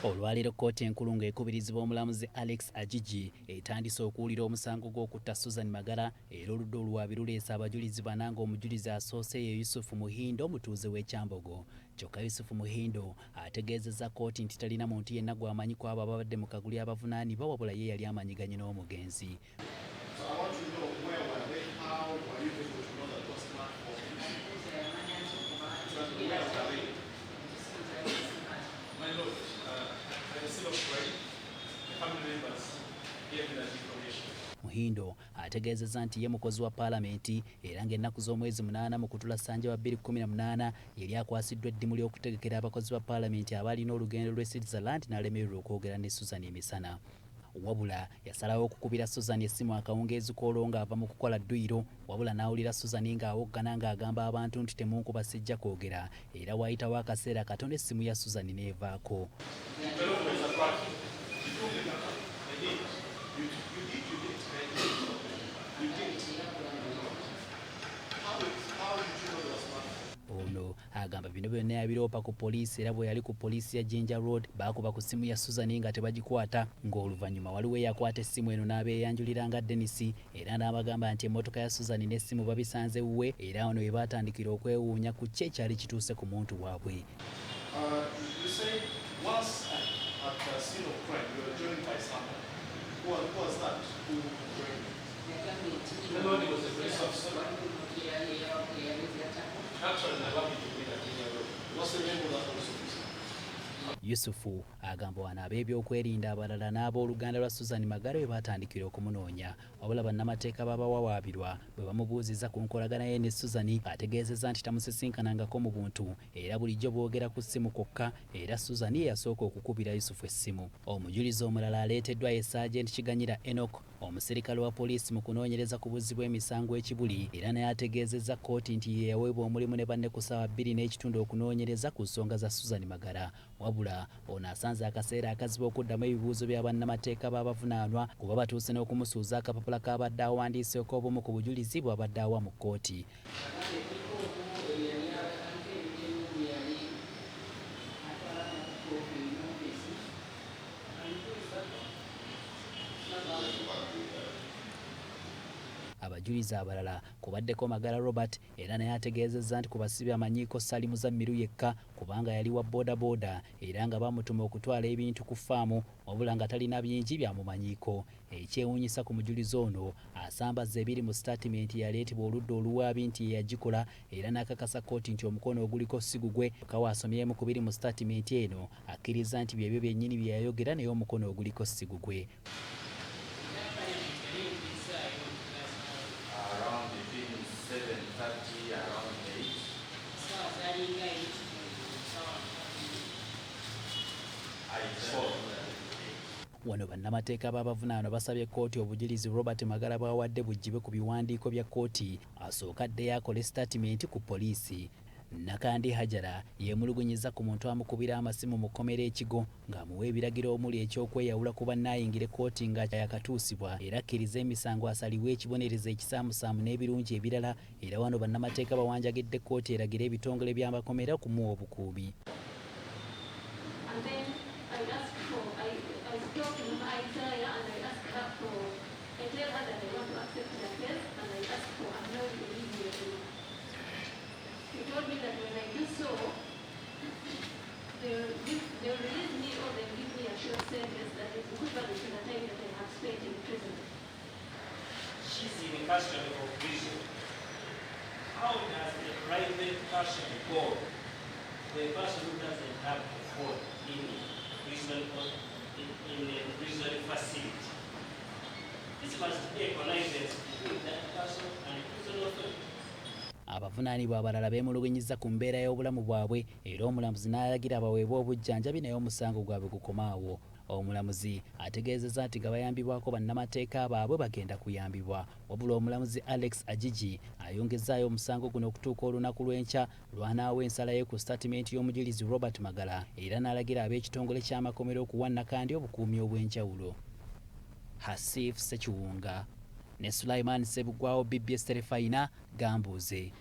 Olwaleero kkooti enkulu ng'ekubirizibwa omulamuzi Alex Agigi etandise okuwulira omusango gw'okutta Suzan Magara era oludda oluwaabi luleese abajulizi bana ng'omujulizi asoose ye Yusufu Muhindo omutuuze w'e Kyambogo. Kyokka Yusufu Muhindo ategeezezza kkooti nti talina muntu yenna gw'amanyi ku abo ababadde mu kaguli abavunaanibwa wabula ye yali amanyiganye n'omugenzi. Muhindo ategeezezza nti ye mukozi wa paalamenti era ng'ennaku z'omwezi 8 mu kutula ssanja wa 2018 yali akwasiddwa eddimu ly'okutegekera abakozi ba paalamenti abalina olugendo lw'e Switzerland n'alemererwa okwogera ne Suzan emisana. Wabula yasalawo okukubira Suzan essimu akawungeezi k'olwo ng'ava mu kukola dduyiro wabula n'awulira Suzan ng'awoggana ng'agamba abantu nti temunkuba sijja kwogera era waayitawo akaseera katono essimu ya Suzan n'evaako. Ono agamba bino byonna yabiroopa ku poliisi era bwe yali ku poliisi ya Jinja Road baakuba ku ssimu ya Suzan nga tebagikwata ng'oluvannyuma waliwo eyakwata essimu eno n'abeeyanjulira nga Dennis era n'abagamba nti emmotoka ya Suzan n'essimu babisanze wuwe era ono we baatandikira okwewuunya ku kye ekyali kituuse ku muntu waabwe. Yusufu agamba wano ab'ebyokwerinda abalala n'abooluganda lwa Suzan Magara we baatandikira okumunoonya wabula bannamateeka babawawaabirwa bwe bamubuuzizza ku nkolagana ye ne Suzan ategeezezza nti tamusisinkanangako mu buntu era bulijjo boogera ku ssimu kwokka era Suzan ye yasooka okukubira Yusufu essimu. Omujulizi omulala aleeteddwa ye Sergeant Kiganyira Enoch omusirikale wa poliisi mu kunoonyereza ku buzzi bw'emisango ekibuli era naye ategeezezza kkooti nti ye yaweebwa omulimu ne banne ku ssaawa 2.5 okunoonyereza ku nsonga za Suzan Magara wabula ono asanze akaseera akazibu okuddamu ebibuuzo bya bannamateeka b'abavunaanwa kuba batuuse n'okumusuuza akapapula k'abadde awandiiseeko obumu ku bujulizi bw'abadde awa mu kkooti. Abajulizi abalala kubaddeko Magara Robert era naye ategeezezza nti ku basibe amanyiiko Sali Muzammiru yekka kubanga yali wa boodabooda era nga bamutuma okutwala ebintu ku ffaamu wabula nga talina bingi byamumanyiiko. Ekyewuunyisa ku mujulizi ono asambazza ebiri mu sitaatimenti yaleetebwa oludda oluwaabi nti ye yagikola era n'akakasa kkooti nti omukono oguliko si gugwe kawa asomyemu ku biri mu sitaatimenti eno akkiriza nti byebyo byennyini bye yayogera naye omukono oguliko si gugwe. Wano bannamateeka b'abavunaanwa basabye kkooti obujulizi Robert Magara bwawadde buggibe ku biwandiiko bya kkooti asooka addeyo akole sitaatimenti ku poliisi. Nakandi Hajara yeemulugunyizza ku muntu amukubira amasimu mu kkomera ekigo ng'amuwa ebiragiro omuli ekyokweyawula ku bannaayingira kkooti nga yakatuusibwa era akkiriza emisango asaliwe ekibonerezo ekisaamusaamu n'ebirungi ebirala era wano bannamateeka bawanjagidde kkooti eragira ebitongole by'amakomera okumuwa obukuumi. They'll release me or they'll give me a short sentence that is equivalent to the time that I have spent in prison. She's in custody of prison. How does a private person go? The person who doesn't have a phone in prison or in a prison facility. This must be a connivance between that person and prison authority. Abavunaanibwa abalala beemulugunyizza ku mbeera y'obulamu bwabwe era omulamuzi n'alagira baweebwe obujjanjabi naye omusango gwabwe gukomaawo. Omulamuzi ategeezezza nti nga bayambibwako bannamateeka baabwe bagenda kuyambibwa wabula omulamuzi Alex Agigi ayongezzaayo omusango guno okutuuka olunaku lw'enkya lw'anaawa ensala ye ku sitaatimenti y'omujulizi Robert Magara era n'alagira ab'ekitongole ky'amakomera okuwa Nakandi obukuumi obw'enjawulo. Hasif Sekiwunga ne Sulaiman Sebugwawo BBS Terefayina Gambuuze.